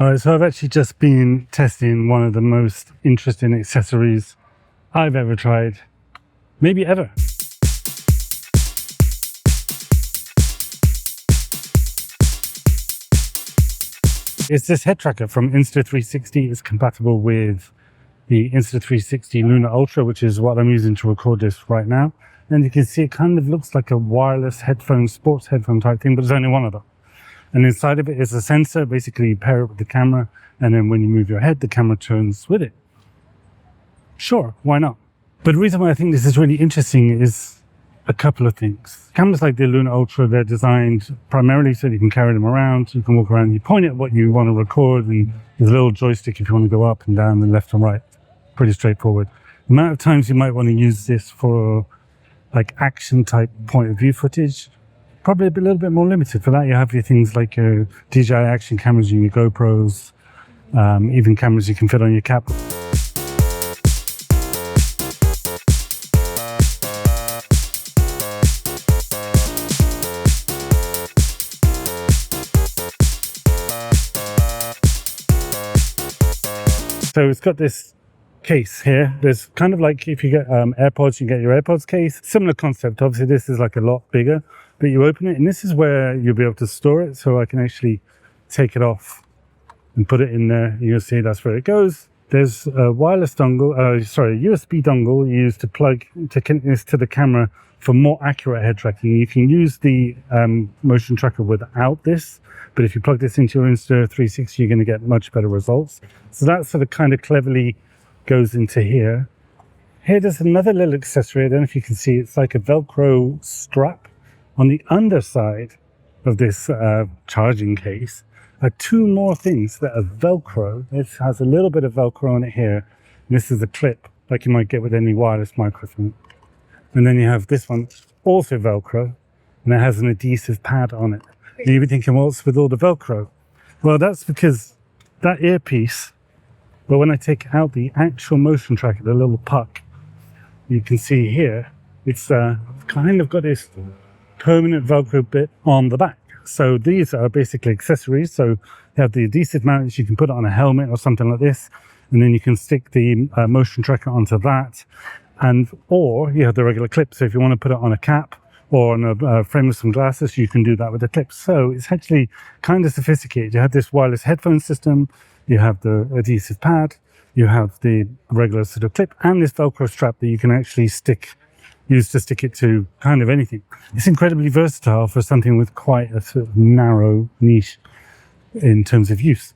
All right, so I've actually just been testing one of the most interesting accessories I've ever tried, maybe ever. It's this head tracker from Insta360. It's compatible with the Insta360 Lunar Ultra, which is what I'm using to record this right now. And you can see it kind of looks like a wireless headphone, sports headphone type thing, but there's only one of them. And inside of it is a sensor. Basically, you pair it with the camera, and then when you move your head, the camera turns with it. Sure, why not? But the reason why I think this is really interesting is a couple of things. Cameras like the Lunar Ultra, they're designed primarily so that you can carry them around. You can walk around, you point at what you want to record, and there's a little joystick if you want to go up and down and left and right. Pretty straightforward. The amount of times you might want to use this for like action type point of view footage, probably a little bit more limited. For that, you have your things like your DJI action cameras and your GoPros, even cameras you can fit on your cap. So it's got this case here. There's kind of like if you get AirPods, you get your AirPods case. Similar concept. Obviously, this is like a lot bigger, but you open it, and this is where you'll be able to store it. So I can actually take it off and put it in there. You'll see that's where it goes. There's a wireless dongle, a USB dongle you use to plug to connect this to the camera for more accurate head tracking. You can use the motion tracker without this, but if you plug this into your Insta360, you're going to get much better results. So that sort of kind of cleverly goes into here. Here there's another little accessory. I don't know if you can see. It's like a Velcro strap. On the underside of this charging case are two more things that are Velcro. This has a little bit of Velcro on it here. And this is a clip like you might get with any wireless microphone. And then you have this one, also Velcro, and it has an adhesive pad on it. And you'll be thinking, what's with all the Velcro? Well, that's because that earpiece, but when I take out the actual motion tracker, the little puck, you can see here, it's kind of got this permanent Velcro bit on the back. So these are basically accessories. So you have the adhesive mounts, you can put it on a helmet or something like this, and then you can stick the motion tracker onto that. Or you have the regular clip. So if you want to put it on a cap or on a frame with some glasses, you can do that with the clip. So it's actually kind of sophisticated. You have this wireless headphone system, you have the adhesive pad, you have the regular sort of clip, and this Velcro strap that you can actually use to stick it to kind of anything. It's incredibly versatile for something with quite a sort of narrow niche in terms of use.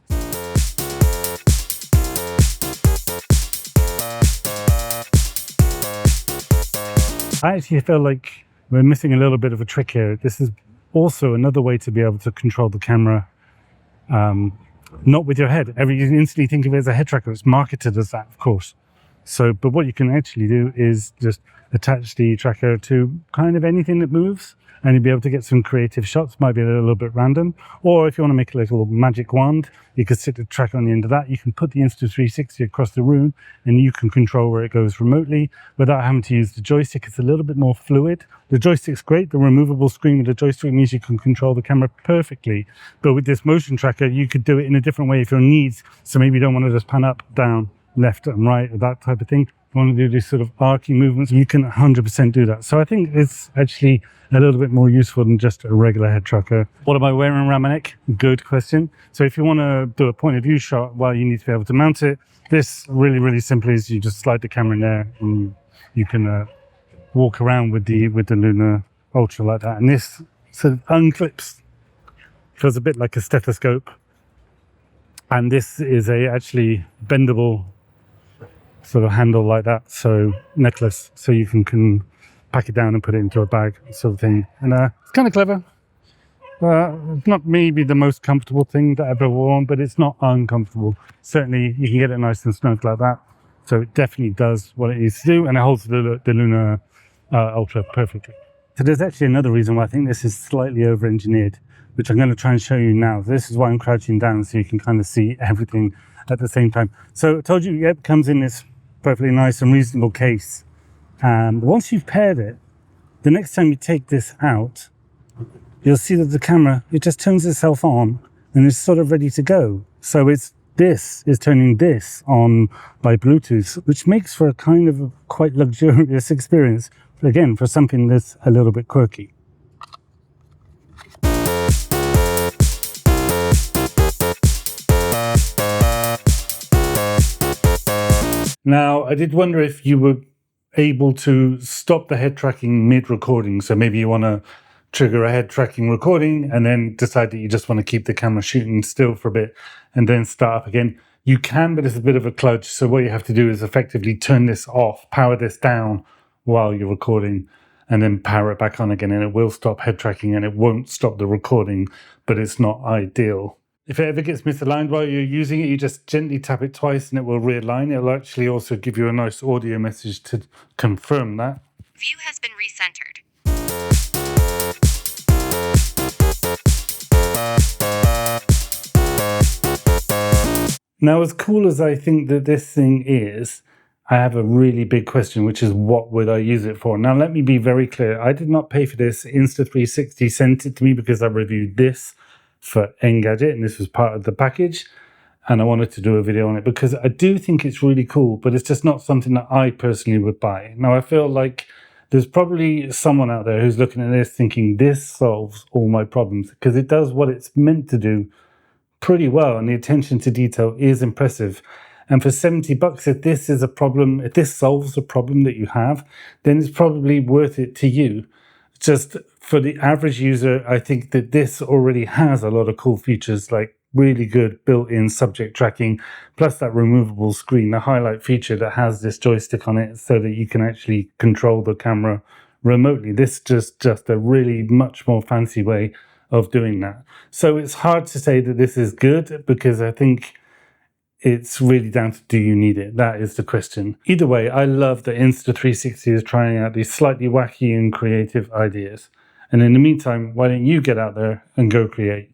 I actually feel like we're missing a little bit of a trick here. This is also another way to be able to control the camera, not with your head. You instantly think of it as a head tracker. It's marketed as that, of course. So, but what you can actually do is just attach the tracker to kind of anything that moves, and you'll be able to get some creative shots. Might be a little bit random. Or if you want to make a little magic wand, you can stick the tracker on the end of that. You can put the Insta360 across the room, and you can control where it goes remotely without having to use the joystick. It's a little bit more fluid. The joystick's great. The removable screen with the joystick means you can control the camera perfectly. But with this motion tracker, you could do it in a different way if your needs. So maybe you don't want to just pan up, down, left and right, or that type of thing. If you want to do these sort of arcing movements, you can 100% do that. So I think it's actually a little bit more useful than just a regular head tracker. What am I wearing around my neck? Good question. So if you want to do a point of view shot, well, you need to be able to mount it. This really, really simply is you just slide the camera in there, and you can walk around with the Lunar Ultra like that. And this sort of unclips, feels a bit like a stethoscope. And this is a actually bendable sort of handle like that, so necklace, so you can pack it down and put it into a bag sort of thing. And it's kind of clever. It's not maybe the most comfortable thing that I've ever worn, but it's not uncomfortable. Certainly you can get it nice and snug like that. So it definitely does what it needs to do, and it holds the Lunar Ultra perfectly. So there's actually another reason why I think this is slightly over-engineered, which I'm going to try and show you now. This is why I'm crouching down, so you can kind of see everything at the same time. So I told you, it comes in this perfectly nice and reasonable case. And once you've paired it, the next time you take this out, you'll see that the camera, it just turns itself on and it's sort of ready to go. So this is turning this on by Bluetooth, which makes for a kind of a quite luxurious experience, again, for something that's a little bit quirky. Now, I did wonder if you were able to stop the head tracking mid-recording. So maybe you want to trigger a head tracking recording and then decide that you just want to keep the camera shooting still for a bit and then start up again. You can, but it's a bit of a kludge. So what you have to do is effectively turn this off, power this down while you're recording, and then power it back on again, and it will stop head tracking and it won't stop the recording, but it's not ideal. If it ever gets misaligned while you're using it, you just gently tap it twice and it will realign. It'll actually also give you a nice audio message to confirm that. View has been recentered. Now, as cool as I think that this thing is, I have a really big question, which is what would I use it for? Now, let me be very clear. I did not pay for this. Insta360 sent it to me because I reviewed this for Engadget, and this was part of the package, and I wanted to do a video on it because I do think it's really cool, but it's just not something that I personally would buy. Now, I feel like there's probably someone out there who's looking at this thinking this solves all my problems, because it does what it's meant to do pretty well, and the attention to detail is impressive. And for 70 bucks, if this is a problem, if this solves a problem that you have, then it's probably worth it to you. Just for the average user, I think that this already has a lot of cool features, like really good built-in subject tracking, plus that removable screen, the highlight feature that has this joystick on it so that you can actually control the camera remotely. This is just a really much more fancy way of doing that. So it's hard to say that this is good, because I think it's really down to, do you need it? That is the question. Either way, I love that Insta360 is trying out these slightly wacky and creative ideas. And in the meantime, why don't you get out there and go create?